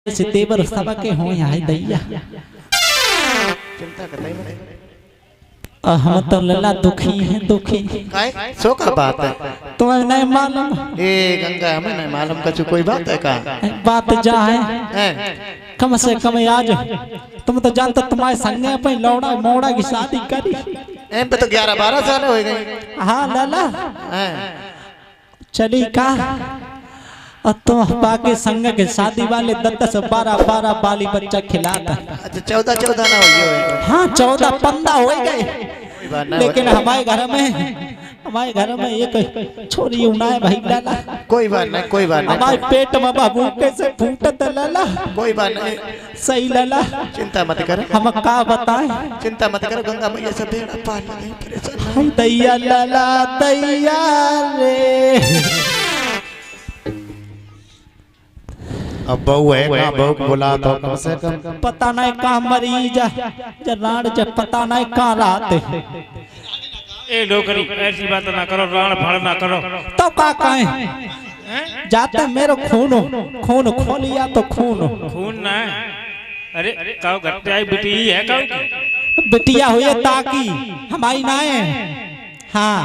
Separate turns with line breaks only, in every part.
से देवर सब के हो यहाँ दैया
चिंता करता ही
हम तो लला दुखी हैं दुखी
काय सो का बात है
तुम्हें नहीं मालूम
ए गंगा हमें नहीं मालूम कछु कोई बात है का
बात जा है कम से कम आज तुम तो जानते तुम्हारे संग पे लौड़ा मोड़ा की शादी करी
एम पे तो 11-12 साल हो गए।
हाँ लला चली का और तुम बाकी संग के शादी वाले 10-12 बाली बच्चा खिलाता।
अच्छा 14 ना हो गए।
हाँ 14-15 हो गए लेकिन हमारे घर में एक छोरी उनाए भाई लाला
कोई बात नहीं
हमारे पेट में बाबू कैसे फूटत लाला
कोई बात नहीं
सही लाला
चिंता मत कर
हम का बताएं
चिंता मत कर गंगा मैया से बेड़ा पार नहीं परेशान
दैया लाला दैया रे
अब बहू है कहाँ बहू को बुला तो कम से कम
पता नहीं कहाँ मरीज राण जब पता नहीं कहाँ रहते
ए डोकरी ऐसी बात ना करो राण फाड़ ना करो
तो का कहें जाते मेरे खून खो लिया तो खून
ना अरे काऊ घटे आई बेटी है काऊ
बिटिया हुई ताकि हमारी ना है हाँ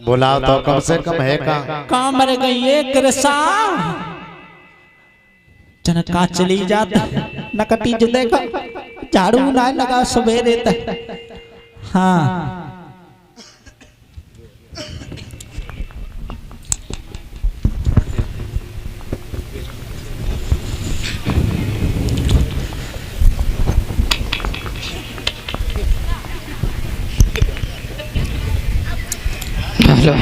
बुलाओ तो कम से कम है
कहाँ मर गई ये कृषा जनका चली जाता नकटी जो देखा झाड़ू ना लगा सवेरे तक हाँ हेलो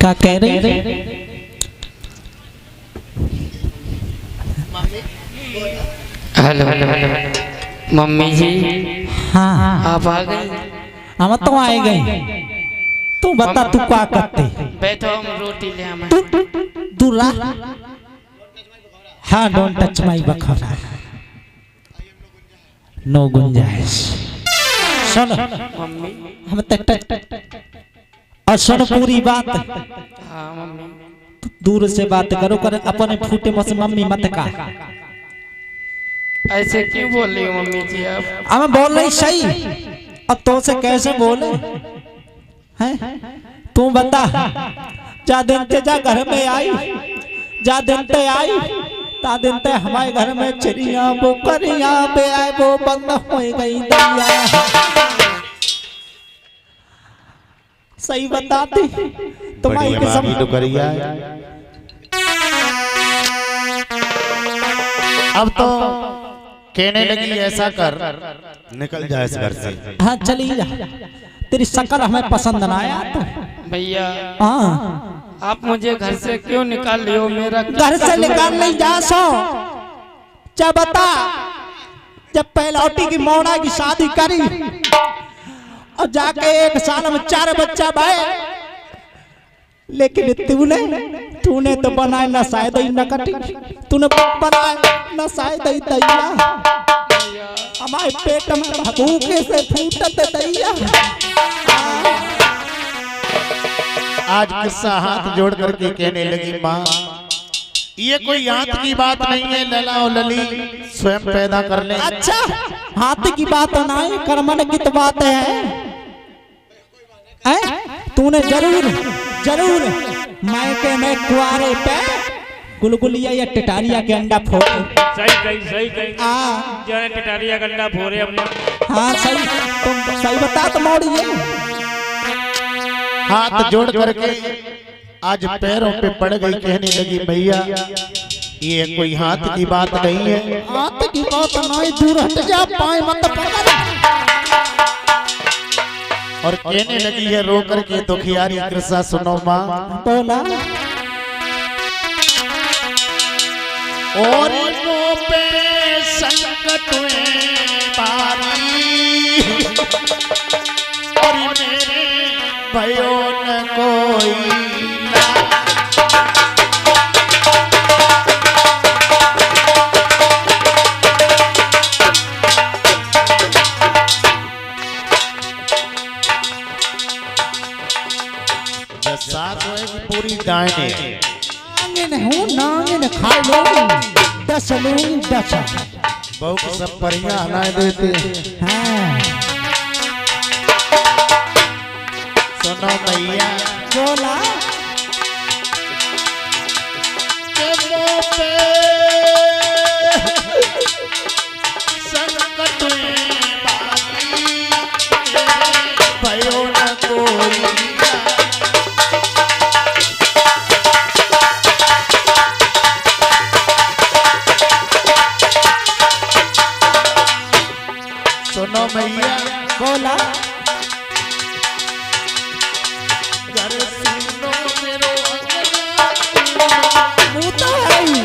क्या कह रहे
हेलो मम्मी जी
हाँ
आप आ गए
हम तो आए गए तू बता तू क्या करते
बैठो हम रोटी ले आए
दूरा हाँ don't touch my Bakhra no गुंजाइश सुन
मम्मी
हम तक और सुन पूरी बात
हाँ मम्मी
दूर से बात करो कर अपने फूटे में से मम्मी मत का
ऐसे क्यों बोल रही हो मम्मी जी आप
हम बोल रही सही अब तो से कैसे बोले हैं तू बता जा दिन ते जा घर में आई जा दिन ते आई ता दिन ते हमारे घर में चिड़िया वो करिया पे आए वो बंद हो गई दैया सही बताती तुम्हारी कसम
तो करिया अब तो कहने लगी ऐसा कर निकल जाए इस घर से
हाँ चली जा तेरी शक्ल हमें पसंद ना आया तो
भैया
हाँ
आप मुझे घर से क्यों निकाल रहे हो मेरा
घर से निकाल नहीं जा सो जब बता जब पहलौटी की मोड़ा की शादी करी और जाके 1 साल में 4 बच्चा भाई लेकिन तूने तो बनाए ना शायद ही नकटी तूने बनाए ना शायद ही दैया हमारे पेट में भूखे से फूटत दैया
आज किस्सा हाथ जोड़ करके कहने लगी माँ ये कोई हाथ की बात नहीं है लला और लली स्वयं पैदा कर ले
अच्छा हाथ की बात ना है कर्मन की तो बात है तूने जरूर मायके में कुआरे पे गुलगुलिया या टिटारिया के अंडा फोड़
सही कही जाने टिटारिया का अंडा फोड़े हमने
हाँ सही तुम सही बता तो मोड़िए
हाथ जोड़ करके आज पैरों पे पड़ गई कहने लगी भैया ये कोई हाथ की बात नहीं है
हाथ की बात नहीं दूर हट जा पाए मत पकड़
और कहने लगी है रो करके दुखियारी कृष्णा सुनो माँ
बोला
और पे संकट पारी और मेरे भयो न कोई साथ होएगी पूरी गायने
नहीं हूँ ना नांगन खा लो दस लूंगी दस।
बहू को सब परियां हलाए देते।
हाँ
सुनो मैया
बोला
संकट भयो न कोई। सुनो मैया
बोला
घर सुनो मेरो
वो तो है ही।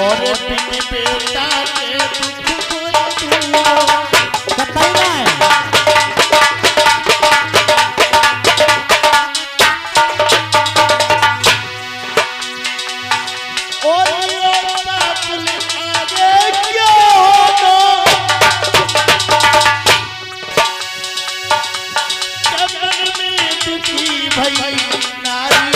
और बिन बेटा के दुख कोई दूर।
बताइए
और ये बात आगे क्या होगा जब मन में दुखी भई नारी।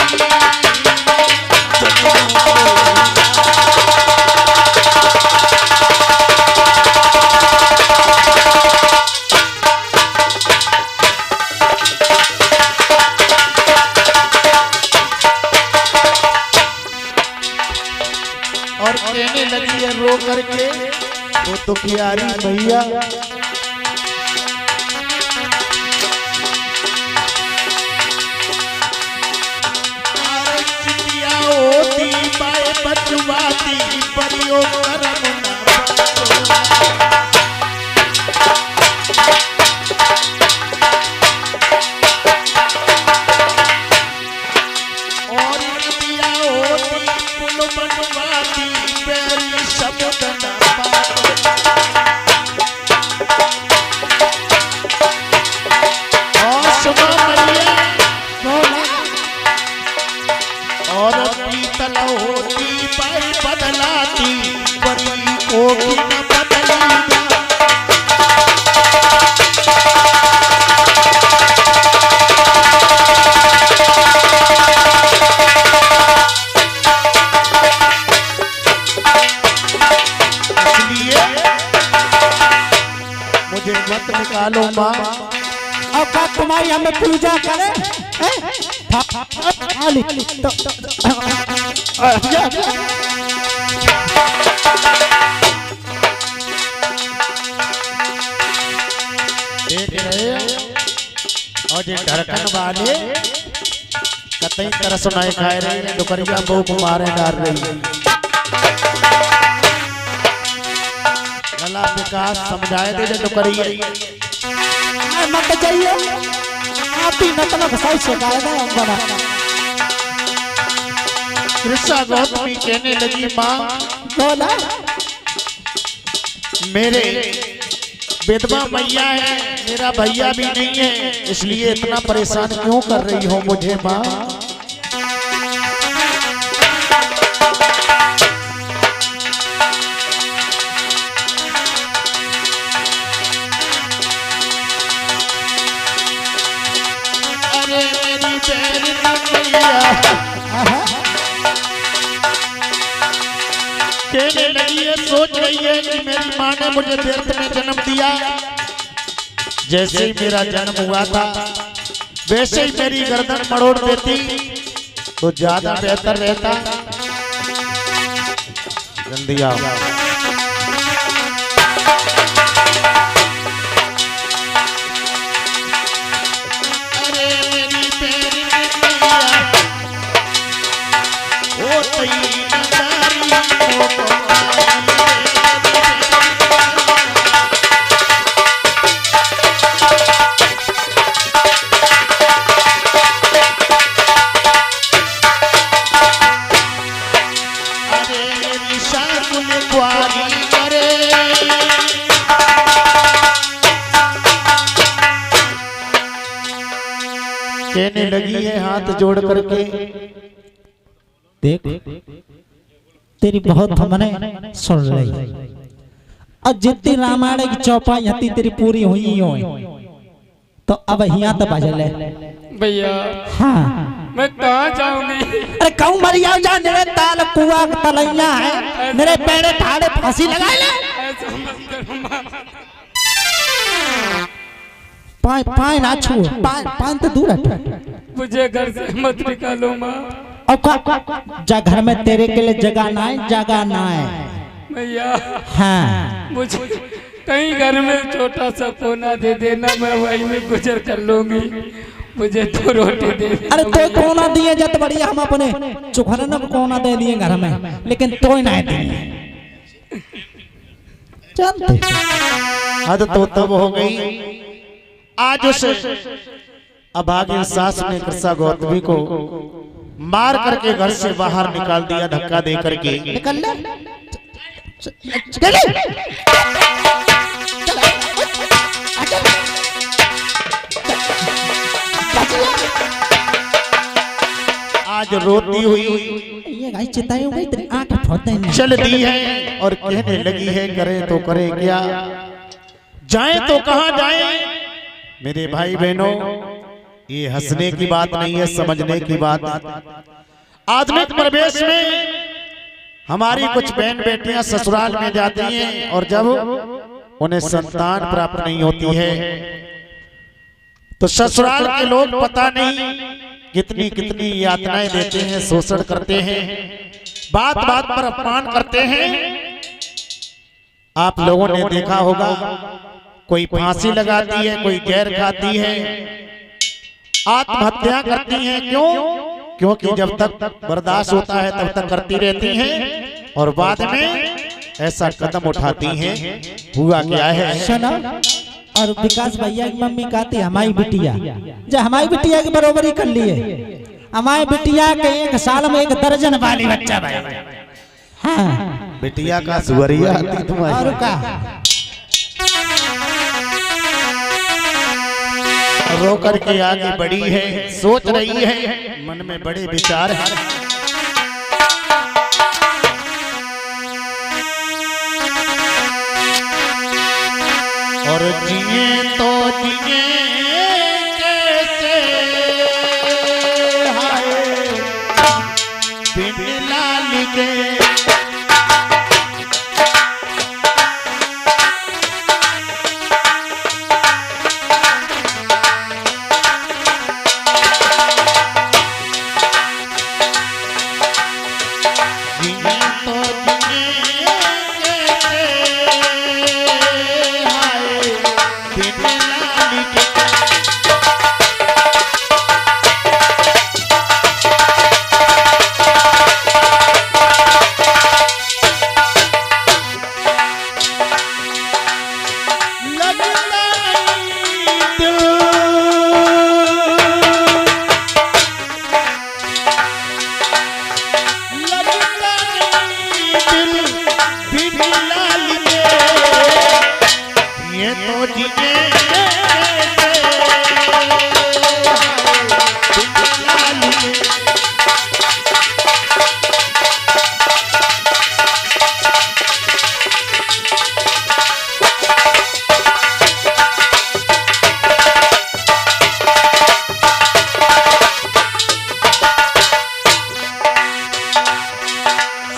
और कहने लगी है रो करके वो तो प्यारी भैया होती बाए बचवाती परियो करम ना और दिया होती पुल बनवाती पैरी शब्द ना और सुनो मैया और पीतल होती पाई बदलाती परी को भी न बदली। इसलिए मुझे मत निकालो माँ।
अब बात तुम्हारी हमें पूजा करे खाली तो
देख रहे हो और ये ढरकन वाले कतई तरह सुनाई खाए रहे हैं दुकरिया भूख मारे डाल रही है। लला विकास समझाए दे जो दुकरिया
मत जाइए आप ही मतलब सही से गाएगा हम बना।
कृष्णा गौतमी कहने लगी माँ
बोला
मेरे विधवा मैया है मेरा भैया भी नहीं है इसलिए इतना परेशान क्यों कर रही हो मुझे माँ। अरे मेरी बहन मैया कहने लगी है सोच रही है कि मेरी माँ ने मुझे व्यर्थ में जन्म दिया। जैसे ही मेरा जन्म हुआ था वैसे ही मेरी गर्दन मरोड़ देती तो ज्यादा बेहतर रहता। जल्दी आओ। अरे मेरी बहन ओ तई कहने लगी है हाथ जोड़ करके
देख तेरी बहुत हमने सुन रही और जितनी रामायण की चौपाई हती तेरी पूरी हुई हो तो अब यहाँ तो बजल है
भैया
हाँ
मैं कहाँ जाऊंगी?
अरे कहूँ मरिया जा मेरे ताल कुआ तलैया है मेरे पेड़े ठाड़े फांसी लगा ले।
ऐसा मत करो माँ।
पाए पाए ना छू पाए तो दूर हट।
मुझे घर से मत निकालो माँ।
और जा घर में तेरे के लिए जगह ना है जगह ना है
भैया
हाँ।
मुझे कहीं घर में छोटा सा कोना दे देना, मैं वहीं में गुजर कर लूंगी। मुझे तो रोटी दे देना।
अरे तो कोना दिए जत बढ़िया हम अपने चुखरन को कोना दे दिए घर में, लेकिन तो ही नहीं दिए। जानते
हद तो तब हो गई आज उस अभागिन सास ने कृष्णा गौतमी को मार करके घर से बाहर निकाल दिया धक्का दे करके।
निकल ले चले
आज रोती हुई
ये गाय चिताई हो गई तेरी आंख फोड़ते हैं।
चल दी है और कहने लगी है करे तो करे क्या, जाए तो कहां जाए। मेरे भाई बहनों ये हंसने की बात नहीं है, समझने की बात। आधुनिक परिवेश में हमारी कुछ बहन बेटियां ससुराल में जाती हैं और जब उन्हें संतान प्राप्त नहीं होती है तो ससुराल के लोग पता नहीं कितनी कितनी यातनाएं देते हैं, शोषण करते हैं, बात बात पर अपमान करते हैं। आप लोगों ने देखा होगा कोई फांसी लगाती है, कोई जहर खाती है, आत्महत्या करती हैं। क्यों? क्योंकि जब तक बर्दाश्त होता है तब तक करती रहती हैं और बाद में ऐसा कदम उठाती हैं। हुआ क्या है
सुनो, और विकास भैया की मम्मी कहती हमारी बिटिया जो हमारी बिटिया की बरोबरी कर लिए। हमारी बिटिया के 1 साल में 1 दर्जन वाली बच्चा भाई। हाँ
बिटिया का सुवरिया आती तुम्हारी।
और का
रो करके आगे बढ़ी है, सोच रही है, मन में बड़े विचार हैं। और जिए तो जिए कैसे हाय बिन लाल के।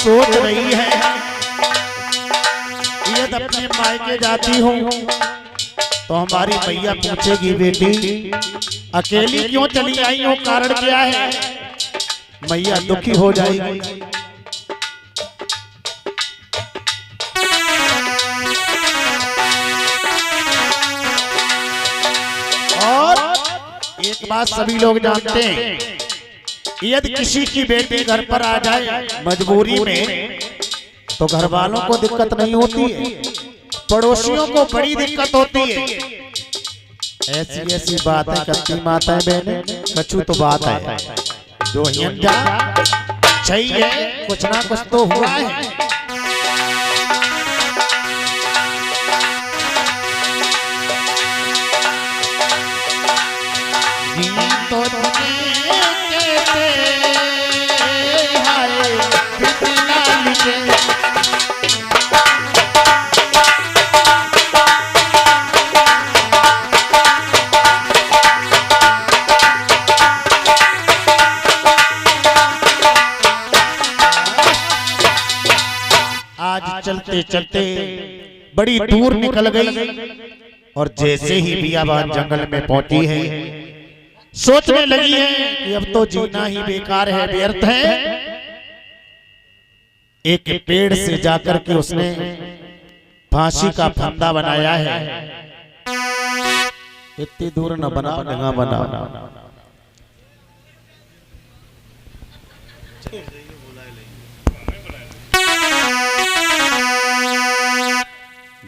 सोच रही है यदि अपने मायके जाती हूँ तो हमारी मैया पूछेगी बेटी अकेली क्यों चली आई हो, कारण क्या है। मैया दुखी हो जाएगी। और एक बात सभी लोग जानते हैं, यदि किसी की बेटी घर पर आ जाए मजबूरी में तो घर वालों को दिक्कत नहीं होती है, पड़ोसियों को बड़ी दिक्कत होती है। ऐसी ऐसी बातें करती माताएं बहनें, कछु तो बात है जो सही है, कुछ ना कुछ तो हुआ है। तो चलते चलते बड़ी दूर निकल गई और जैसे ही बियाबान जंगल में पहुंची है सोचने लगी है कि अब तो जीना ही बेकार है, व्यर्थ है। एक पेड़ से जाकर के उसने फांसी का फंदा बनाया है। इतनी दूर न बना, जगह बना।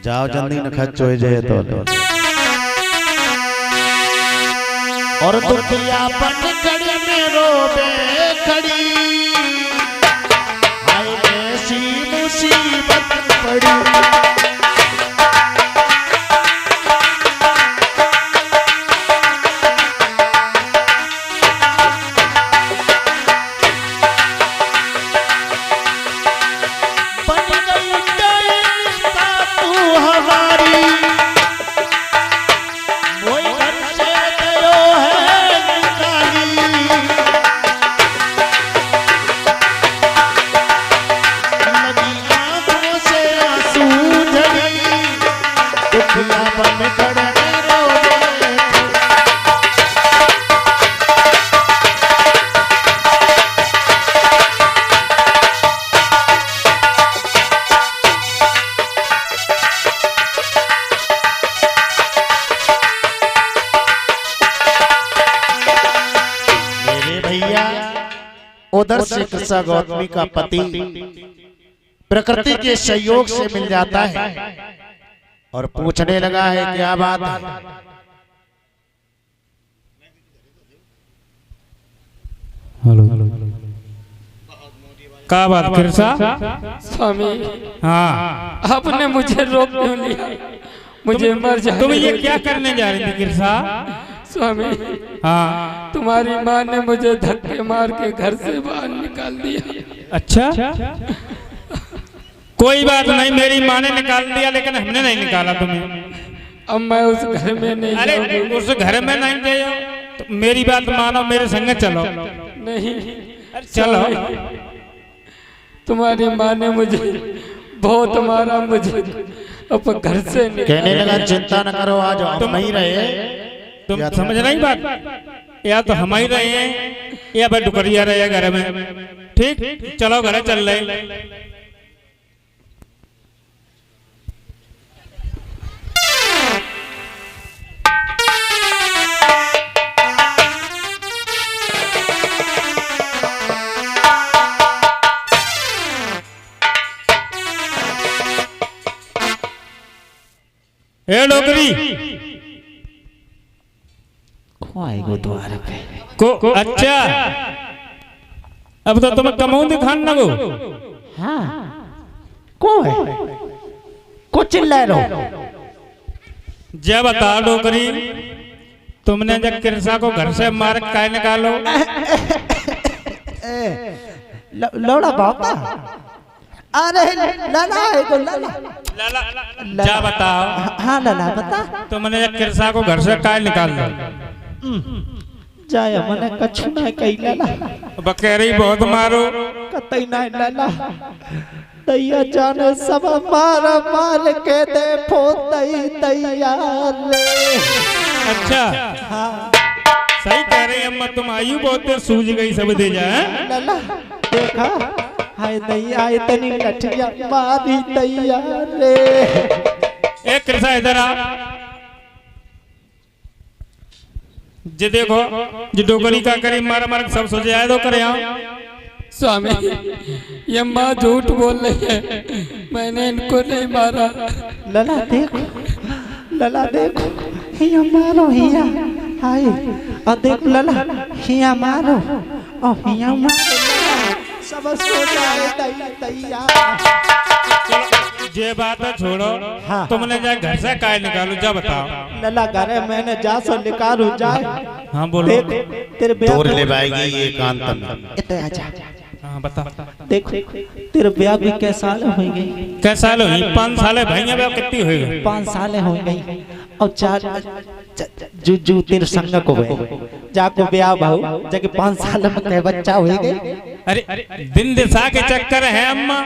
जाओ जल्दी न खर्च हो जाए तो। और दुखिया बन खड़ी में रोबे खड़ी, हाय ऐसी मुसीबत पड़ी। उधर से कृष्णा गौतमी का पति प्रकृति के सहयोग से मिल जाता है और पूछने लगा है क्या बात है।
हेलो क्या बात कृष्णा?
स्वामी
हाँ
आपने मुझे रोक क्यों लिया? मुझे मर जाने।
तुम ये क्या करने जा रही थी कृष्णा?
स्वामी
हाँ
तुम्हारी माँ ने मुझे धक्के मार के घर से बाहर निकाल दिया।
अच्छा कोई बात नहीं, मेरी माँ ने निकाल दिया लेकिन हमने नहीं निकाला तुम्हें।
अब मैं उस घर में नहीं
अरे
जाऊंगी।
उस घर में नहीं जाओ तो मेरी बात मानो, मेरे संग चलो।
नहीं
चलो।
तुम्हारी माँ ने मुझे बहुत मारा, मुझे अब घर से
कहने लगा चिंता न करो, आज हम ही रहे।
तुम समझ नहीं बात, या तो हम ही रहे हैं या फिर डुकरिया रहे घर में। ठीक चलो घर चल रहे। ए डोकरी
द्वार पे
को अच्छा अब तो तुम्हें कमाऊं दिखान लगो।
हाँ कौन है? कुछ चिल्ला रहो।
जब बता डोकरी तुमने जब कृष्णा को घर से मार के निकालो।
लौड़ा बापा अरे लाला है तो लाला
जा बताओ।
हाँ लाला बता।
तुमने जब कृष्णा को घर से काय निकाल दो।
जाया मने कछु ना कई लाला।
बकरी बहुत मारो
कतई ना लाला। दैया जाने सब मार मार के दे फोतई दैया ले।
अच्छा
हाँ
सही कह रही अम्मा, तुम आयु बहुत सूझ गई सब दे जा।
लाला देखा हाय दैया इतनी लठिया मारी दैया रे।
ए कृष्णा इधर आ। जे देखो जे डोगरी का करी मार मार सब सोच जाए तो करे।
स्वामी ये माँ झूठ बोल रही है, मैंने इनको नहीं मारा।
लला देखो लला देखो हिया मारो हिया हाय और देख लला हिया मारो और हिया मारो सब सो जाए दैया।
ये बात है छोड़ो। हाँ। तुमने जा घर से काय निकालो जा बताओ।
लला घरे मैंने जा सो निकालू जाए।
हाँ बोलो।
देख तेरे ब्याह
दूर ले पाएगी ये कांतन।
इतने आजा।
हाँ बता।
देख तेरे ब्याह भी कैसा साल हो गई?
कैसा साल हुई? 5 साल भैया ब्याह कितनी हुई?
5 साल हो गई और 4 जू तेरे संग को गए जाको ब्याह भाऊ जाके 5 साल में कई बच्चा हो गए।
अरे दिन दिशा के चक्कर है अम्मा।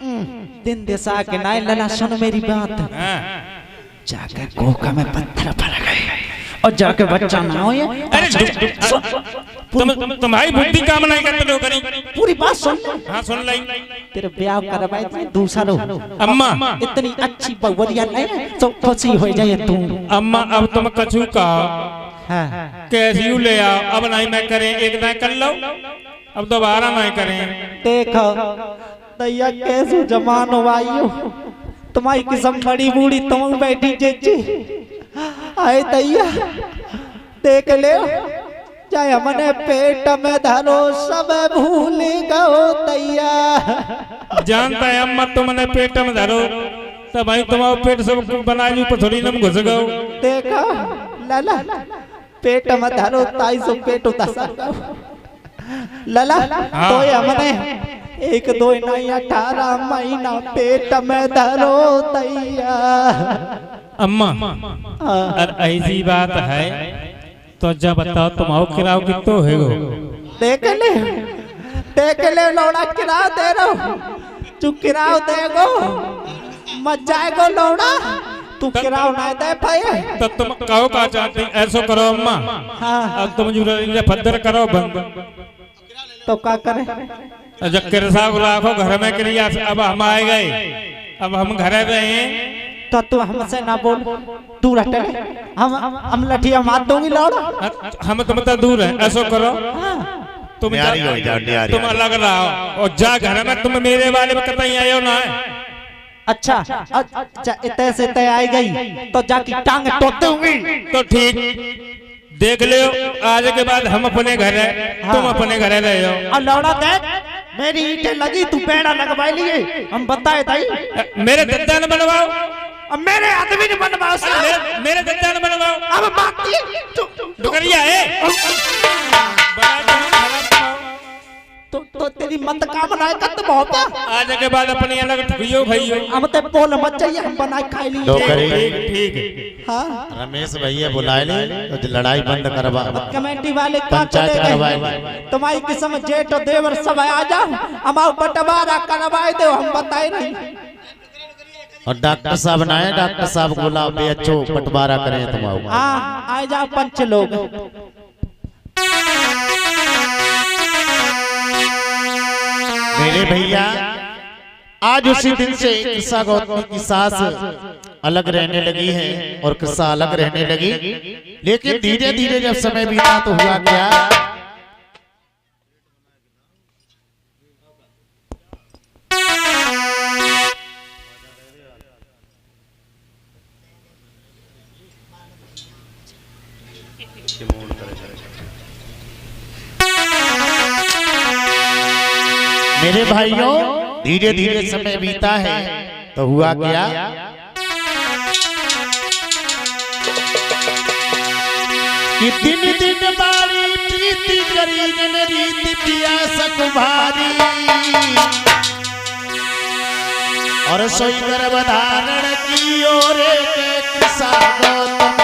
दिन दिशा के नाय लला सुन मेरी बात।
हाँ।
जाके कोका में पत्थर पड़ गए और जाके बच्चा ना हो।
अरे तुम्हारी बुद्धि काम नहीं करते लोग करी।
पूरी बात सुन।
हाँ सुन लाई।
तेरे ब्याह करवाए थे दूसरा
अम्मा
इतनी अच्छी बहुवरिया नहीं तो खुशी हो जाए तू।
अम्मा अब तुम कछु का
हाँ।
कैसी ले आओ अब नहीं मैं करें एक ना कर लो अब दोबारा नहीं करें।
देखो दैया कैसे जमान वायु तुम्हारी किस्म बड़ी बूढ़ी तुम बैठी जेची आए दैया देख ले चाहे हमने पेट में धरो सब भूल गो दैया।
जानता है अम्मा तुमने पेट में धरो तो भाई तुम्हारा पेट सब बना ली पथरी में घुस गओ।
देखा लला पेट में धरो ताई सो पेट उतार लला
हाँ।
तो हमने 1 2 नहीं 18 महीना पेट में धरो दैया।
अम्मा और ऐसी बात है तो जब बताओ तुम आओ किराओ कितो है गो।
देख ले लौड़ा किराओ दे रहा तू किराओ देगो मत जाएगो लौड़ा तू किराओ ना दे पाए
तो तुम कहो का चाहती ऐसो करो अम्मा।
हाँ।
अब तुम जो फद्दर करो बंद
तो क्या करे
जब किरसा राखो घर में क्रिया अब हम आए गए अब हम घर रहे
तो तू हमसे ना बोल दूर हटे हम लठिया मार दूंगी लौड़ा।
हम तुम तो दूर है ऐसो करो तुम
न्यारी हो जाओ, न्यारी
तुम
हो जाओ।
अलग रहो और जा घर में तुम मेरे वाले में कतई आयो ना है।
अच्छा अच्छा इतने से तय आई गई तो जाके टांग तोड़ते होंगी।
तो ठीक देख लियो आज के बाद हम अपने घर है तुम अपने घर रहे हो।
और लौड़ा देख मेरी ईंटें लगी तू पेड़ा लगवाई लिए हम बताए ताई
मेरे दद्दा न बनवाओ
अब मेरे आदमी ने बनवाओ
मेरे दद्दा न बनवाओ
अब बात
डुकरिया है
तो तेरी मत कामना कत बहुत
आज के बाद अपने अलग ठगियो भइयो
हम ते बोल मत चाहिए हम बनाए खाई लिए।
डोकरी
ठीक है।
हाँ
रमेश भैया बुलाए ले तो लड़ाई बंद करवा
कमेटी वाले का
पंचायत
चले
करवाए
गए तुम्हारी किस्म जेठ और देवर सब आ जाओ हम बंटवारा करवाए दो हम बताए नहीं।
और डॉक्टर साहब ना है डॉक्टर साहब को बुलाओ भी अच्छो बंटवारा करें तुम आओ।
हाँ आ जाओ 5 लोग।
मेरे भैया आज उसी दिन से कृष्णा गौतमी की सास अलग रहने लगी है और कृष्णा अलग रहने लगी। लेकिन धीरे धीरे जब समय बीता तो हुआ क्या मेरे भाइयों धीरे धीरे समय बीता है तो हुआ क्या कि दिन दिन बारी प्रीति करी जन रीति पिया सकुभारी और सोई गर्भधारण की ओर कृष्णा गौतमी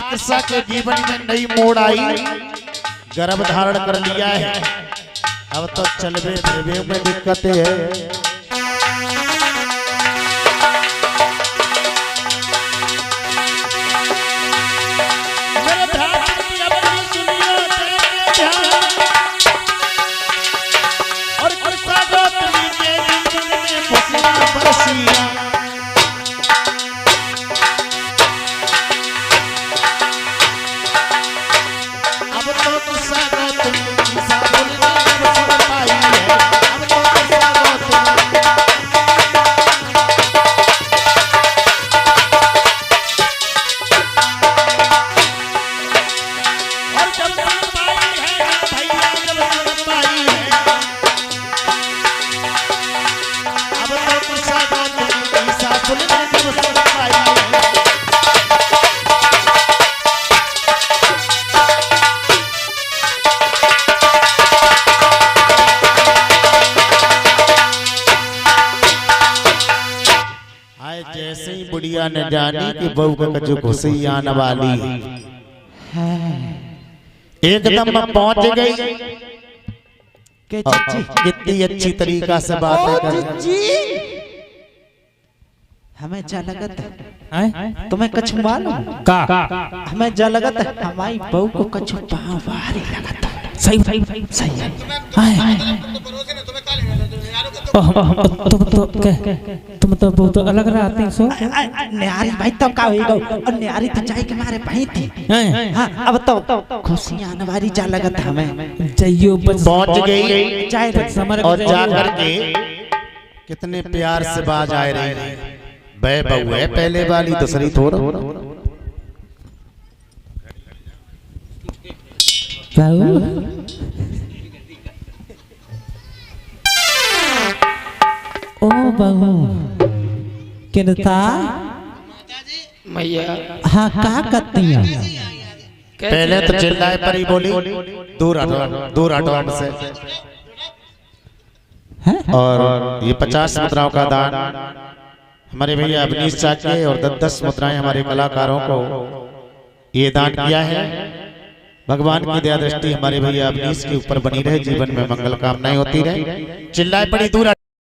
कृष्णा के जीवन में नई मोड़ आई गर्भ धारण कर लिया है। अब तो चलवे फिरवे में दिक्कतें है। और कृष्णा गौतमी के जीवन में खुशियां बरसियां मैया ने जानी कि बहू का कछु खुशी आने वाली एकदम मैं पहुंच गई
के जीजी
कितनी अच्छी तरीका से बातें कर
जीजी हमें जा लगत है तुम्हें कुछ मालूम
का
हमें जा लगत है हमारी बहू को कुछ पाँव भारी लगत है सही सही सही है
तुम तो बहुत अलग रहते हैं सो
न्यारी भाई तो का होएगा और न्यारी तो जाए के मारे भाई थी हाँ अब तो खुशियां आने वाली जा लगत है हमें
जइयो
पहुंच गई
जाए
और जा करके कितने प्यार से बाज आए रही बे बहू है पहले वाली दूसरी थोड़ा
ओ बहू किनता
मैया
हाँ का करती है
पहले तो चिल्लाए पर ही बोली दूर हटो हमसे और ये 50 मुद्राओं का दान हमारे भैया अवनीश चाचे और 10 मुद्राएं हमारे कलाकारों को ये दान किया है। भगवान की दया दृष्टि हमारे भैया अवनीश के ऊपर बनी रहे, जीवन में मंगल कामनाएं होती रहे। चिल्लाए पड़ी दूर